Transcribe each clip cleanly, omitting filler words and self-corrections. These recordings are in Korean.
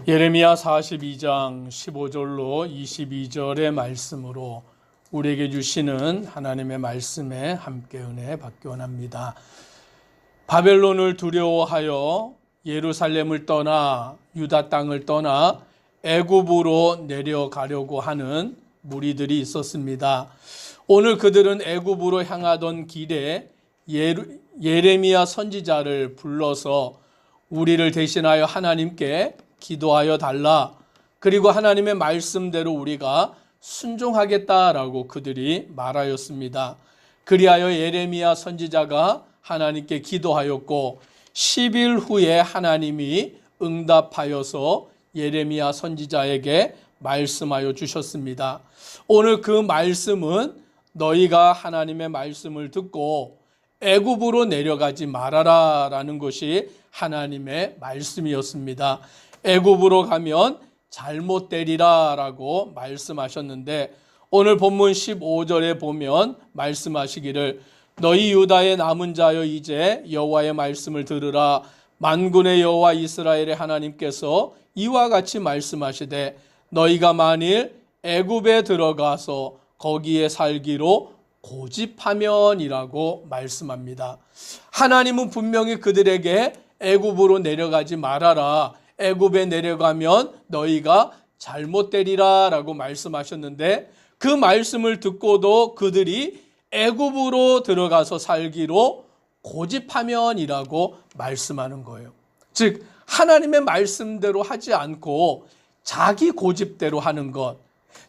예레미야 42장 15절로 22절의 말씀으로 우리에게 주시는 하나님의 말씀에 함께 은혜 받기 원합니다. 바벨론을 두려워하여 예루살렘을 떠나 유다 땅을 떠나 애굽으로 내려가려고 하는 무리들이 있었습니다. 오늘 그들은 애굽으로 향하던 길에 예레미야 선지자를 불러서 우리를 대신하여 하나님께 기도하여 달라. 그리고 하나님의 말씀대로 우리가 순종하겠다라고 그들이 말하였습니다. 그리하여 예레미야 선지자가 하나님께 기도하였고 10일 후에 하나님이 응답하여서 예레미야 선지자에게 말씀하여 주셨습니다. 오늘 그 말씀은 너희가 하나님의 말씀을 듣고 애굽으로 내려가지 말아라 라는 것이 하나님의 말씀이었습니다. 애굽으로 가면 잘못되리라 라고 말씀하셨는데 오늘 본문 15절에 보면 말씀하시기를 너희 유다의 남은 자여 이제 여호와의 말씀을 들으라. 만군의 여호와 이스라엘의 하나님께서 이와 같이 말씀하시되 너희가 만일 애굽에 들어가서 거기에 살기로 고집하면이라고 말씀합니다. 하나님은 분명히 그들에게 애굽으로 내려가지 말아라. 애굽에 내려가면 너희가 잘못되리라 라고 말씀하셨는데 그 말씀을 듣고도 그들이 애굽으로 들어가서 살기로 고집하면이라고 말씀하는 거예요. 즉 하나님의 말씀대로 하지 않고 자기 고집대로 하는 것,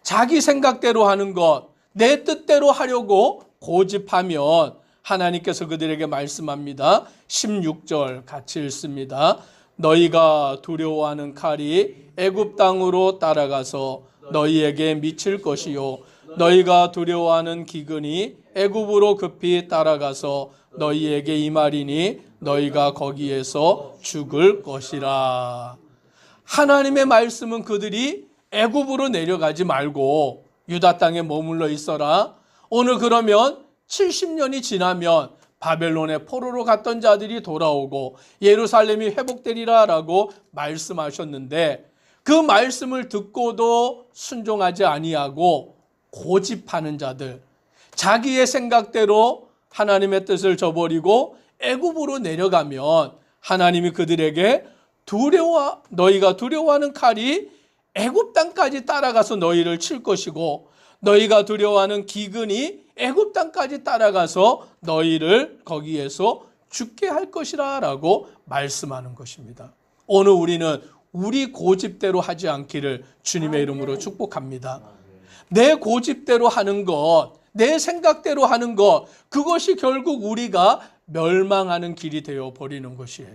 자기 생각대로 하는 것, 내 뜻대로 하려고 고집하면 하나님께서 그들에게 말씀합니다. 16절 같이 읽습니다. 너희가 두려워하는 칼이 애굽 땅으로 따라가서 너희에게 미칠 것이요 너희가 두려워하는 기근이 애굽으로 급히 따라가서 너희에게 임하리니 너희가 거기에서 죽을 것이라. 하나님의 말씀은 그들이 애굽으로 내려가지 말고 유다 땅에 머물러 있어라. 오늘 그러면 70년이 지나면 바벨론의 포로로 갔던 자들이 돌아오고 예루살렘이 회복되리라 라고 말씀하셨는데 그 말씀을 듣고도 순종하지 아니하고 고집하는 자들, 자기의 생각대로 하나님의 뜻을 저버리고 애굽으로 내려가면 하나님이 그들에게 너희가 두려워하는 칼이 애굽 땅까지 따라가서 너희를 칠 것이고 너희가 두려워하는 기근이 애굽 땅까지 따라가서 너희를 거기에서 죽게 할 것이라 라고 말씀하는 것입니다. 오늘 우리는 우리 고집대로 하지 않기를 주님의 이름으로 축복합니다. 내 고집대로 하는 것, 내 생각대로 하는 것, 그것이 결국 우리가 멸망하는 길이 되어 버리는 것이에요.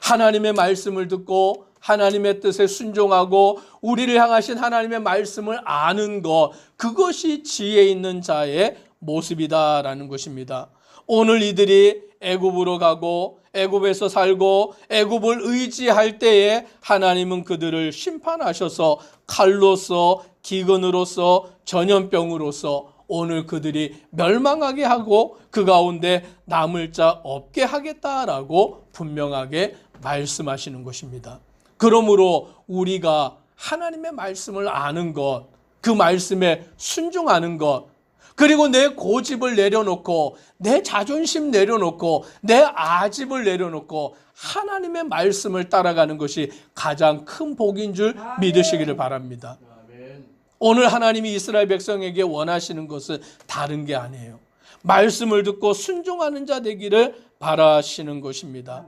하나님의 말씀을 듣고 하나님의 뜻에 순종하고 우리를 향하신 하나님의 말씀을 아는 것, 그것이 지혜 있는 자의 모습이다라는 것입니다. 오늘 이들이 애굽으로 가고 애굽에서 살고 애굽을 의지할 때에 하나님은 그들을 심판하셔서 칼로서 기근으로서 전염병으로서 오늘 그들이 멸망하게 하고 그 가운데 남을 자 없게 하겠다라고 분명하게 말씀하시는 것입니다. 그러므로 우리가 하나님의 말씀을 아는 것, 그 말씀에 순종하는 것, 그리고 내 고집을 내려놓고 내 자존심 내려놓고 내 아집을 내려놓고 하나님의 말씀을 따라가는 것이 가장 큰 복인 줄 믿으시기를 바랍니다. 오늘 하나님이 이스라엘 백성에게 원하시는 것은 다른 게 아니에요. 말씀을 듣고 순종하는 자 되기를 바라시는 것입니다.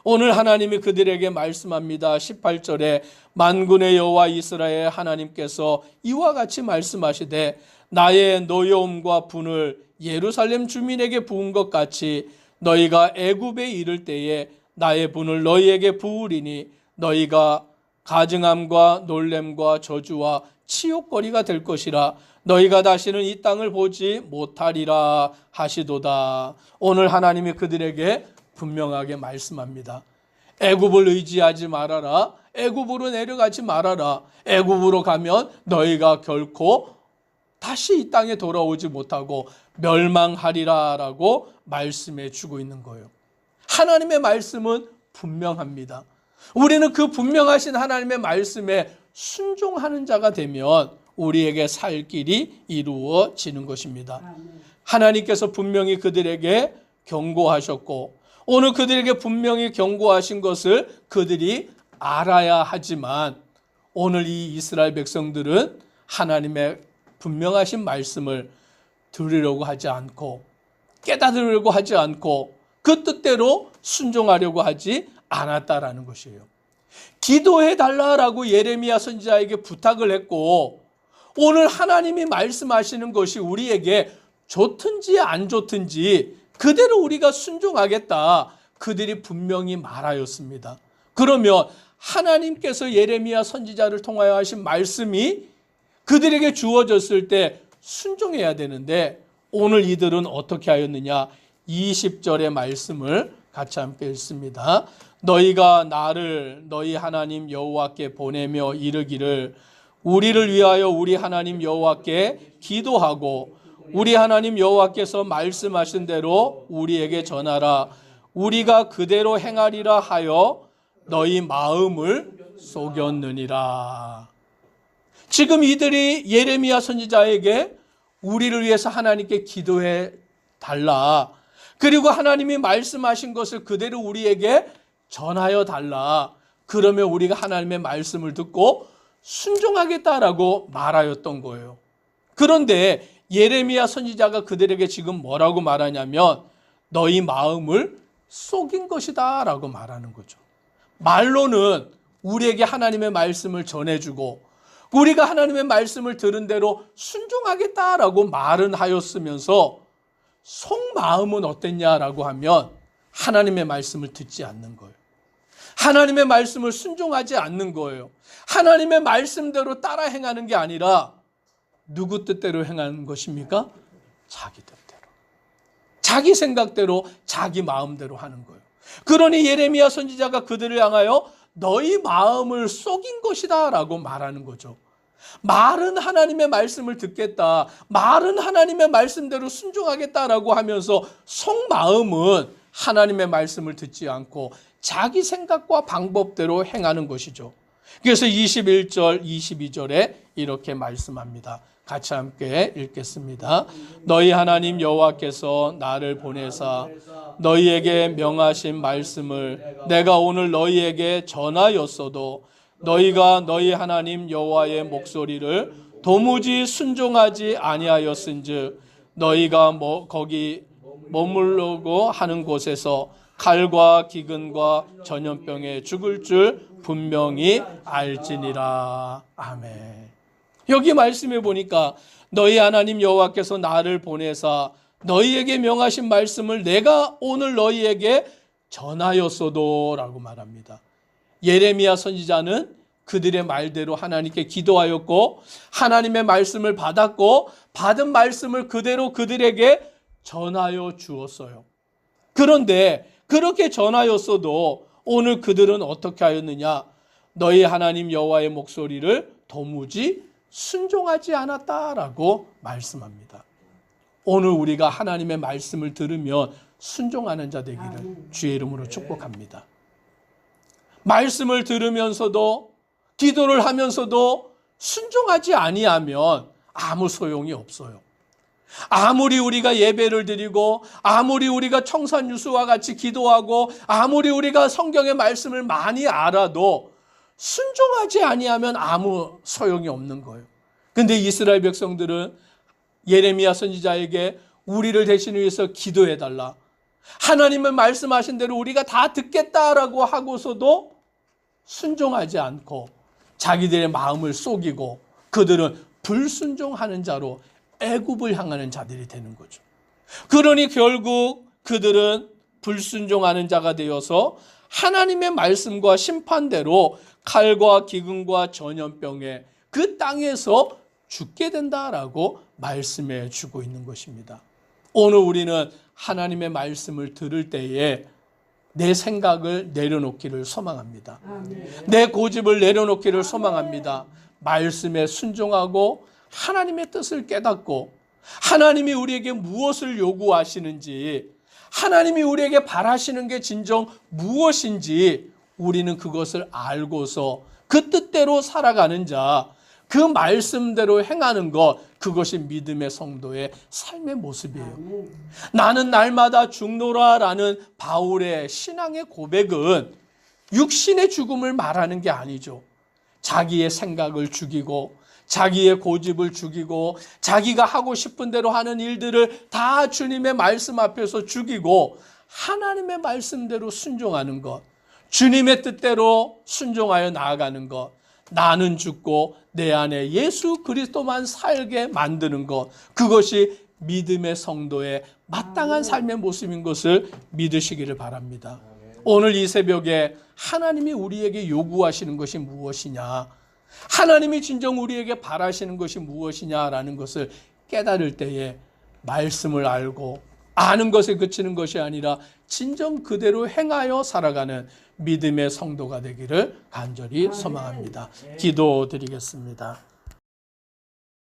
오늘 하나님이 그들에게 말씀합니다. 18절에 만군의 여호와 이스라엘 하나님께서 이와 같이 말씀하시되 나의 노여움과 분을 예루살렘 주민에게 부은 것 같이 너희가 애굽에 이를 때에 나의 분을 너희에게 부으리니 너희가 가증함과 놀램과 저주와 치욕거리가 될 것이라. 너희가 다시는 이 땅을 보지 못하리라 하시도다. 오늘 하나님이 그들에게 분명하게 말씀합니다. 애굽을 의지하지 말아라. 애굽으로 내려가지 말아라. 애굽으로 가면 너희가 결코 다시 이 땅에 돌아오지 못하고 멸망하리라라고 말씀해 주고 있는 거예요. 하나님의 말씀은 분명합니다. 우리는 그 분명하신 하나님의 말씀에 순종하는 자가 되면 우리에게 살 길이 이루어지는 것입니다. 하나님께서 분명히 그들에게 경고하셨고 오늘 그들에게 분명히 경고하신 것을 그들이 알아야 하지만 오늘 이 이스라엘 백성들은 하나님의 분명하신 말씀을 들으려고 하지 않고 깨달으려고 하지 않고 그 뜻대로 순종하려고 하지 않았다라는 것이에요. 기도해 달라라고 예레미야 선지자에게 부탁을 했고 오늘 하나님이 말씀하시는 것이 우리에게 좋든지 안 좋든지 그대로 우리가 순종하겠다. 그들이 분명히 말하였습니다. 그러면 하나님께서 예레미야 선지자를 통하여 하신 말씀이 그들에게 주어졌을 때 순종해야 되는데 오늘 이들은 어떻게 하였느냐? 20절의 말씀을 같이 함께 읽습니다. 너희가 나를 너희 하나님 여호와께 보내며 이르기를 우리를 위하여 우리 하나님 여호와께 기도하고 우리 하나님 여호와께서 말씀하신 대로 우리에게 전하라. 우리가 그대로 행하리라 하여 너희 마음을 속였느니라. 지금 이들이 예레미야 선지자에게 우리를 위해서 하나님께 기도해 달라. 그리고 하나님이 말씀하신 것을 그대로 우리에게 전하여 달라. 그러면 우리가 하나님의 말씀을 듣고 순종하겠다라고 말하였던 거예요. 그런데 예레미야 선지자가 그들에게 지금 뭐라고 말하냐면 너희 마음을 속인 것이다 라고 말하는 거죠. 말로는 우리에게 하나님의 말씀을 전해주고 우리가 하나님의 말씀을 들은 대로 순종하겠다라고 말은 하였으면서 속마음은 어땠냐라고 하면 하나님의 말씀을 듣지 않는 거예요. 하나님의 말씀을 순종하지 않는 거예요. 하나님의 말씀대로 따라 행하는 게 아니라 누구 뜻대로 행하는 것입니까? 자기 뜻대로. 자기 생각대로 자기 마음대로 하는 거예요. 그러니 예레미야 선지자가 그들을 향하여 너희 마음을 속인 것이다 라고 말하는 거죠. 말은 하나님의 말씀을 듣겠다. 말은 하나님의 말씀대로 순종하겠다라고 하면서 속마음은 하나님의 말씀을 듣지 않고 자기 생각과 방법대로 행하는 것이죠. 그래서 21절, 22절에 이렇게 말씀합니다. 같이 함께 읽겠습니다. 너희 하나님 여호와께서 나를 보내사 너희에게 명하신 말씀을 내가 오늘 너희에게 전하였어도 너희가 너희 하나님 여호와의 목소리를 도무지 순종하지 아니하였은즉 너희가 거기 머물려고 하는 곳에서 칼과 기근과 전염병에 죽을 줄 분명히 알지니라. 아멘. 여기 말씀해 보니까 너희 하나님 여호와께서 나를 보내사 너희에게 명하신 말씀을 내가 오늘 너희에게 전하였어도 라고 말합니다. 예레미야 선지자는 그들의 말대로 하나님께 기도하였고 하나님의 말씀을 받았고 받은 말씀을 그대로 그들에게 전하여 주었어요. 그런데 그렇게 전하였어도 오늘 그들은 어떻게 하였느냐? 너희 하나님 여호와의 목소리를 도무지 순종하지 않았다라고 말씀합니다. 오늘 우리가 하나님의 말씀을 들으면 순종하는 자 되기를 주의 이름으로 축복합니다. 말씀을 들으면서도 기도를 하면서도 순종하지 아니하면 아무 소용이 없어요. 아무리 우리가 예배를 드리고 아무리 우리가 청산유수와 같이 기도하고 아무리 우리가 성경의 말씀을 많이 알아도 순종하지 아니하면 아무 소용이 없는 거예요. 근데 이스라엘 백성들은 예레미야 선지자에게 우리를 대신 위해서 기도해달라. 하나님은 말씀하신 대로 우리가 다 듣겠다라고 하고서도 순종하지 않고 자기들의 마음을 속이고 그들은 불순종하는 자로 애굽을 향하는 자들이 되는 거죠. 그러니 결국 그들은 불순종하는 자가 되어서 하나님의 말씀과 심판대로 칼과 기근과 전염병에 그 땅에서 죽게 된다라고 말씀해 주고 있는 것입니다. 오늘 우리는 하나님의 말씀을 들을 때에 내 생각을 내려놓기를 소망합니다. 내 고집을 내려놓기를 소망합니다. 말씀에 순종하고 하나님의 뜻을 깨닫고 하나님이 우리에게 무엇을 요구하시는지 하나님이 우리에게 바라시는 게 진정 무엇인지 우리는 그것을 알고서 그 뜻대로 살아가는 자, 그 말씀대로 행하는 것, 그것이 믿음의 성도의 삶의 모습이에요. 나는 날마다 죽노라라는 바울의 신앙의 고백은 육신의 죽음을 말하는 게 아니죠. 자기의 생각을 죽이고 자기의 고집을 죽이고 자기가 하고 싶은 대로 하는 일들을 다 주님의 말씀 앞에서 죽이고 하나님의 말씀대로 순종하는 것, 주님의 뜻대로 순종하여 나아가는 것, 나는 죽고 내 안에 예수 그리스도만 살게 만드는 것, 그것이 믿음의 성도의 마땅한 삶의 모습인 것을 믿으시기를 바랍니다. 오늘 이 새벽에 하나님이 우리에게 요구하시는 것이 무엇이냐, 하나님이 진정 우리에게 바라시는 것이 무엇이냐라는 것을 깨달을 때에 말씀을 알고 아는 것에 그치는 것이 아니라 진정 그대로 행하여 살아가는 믿음의 성도가 되기를 간절히 소망합니다. 기도드리겠습니다.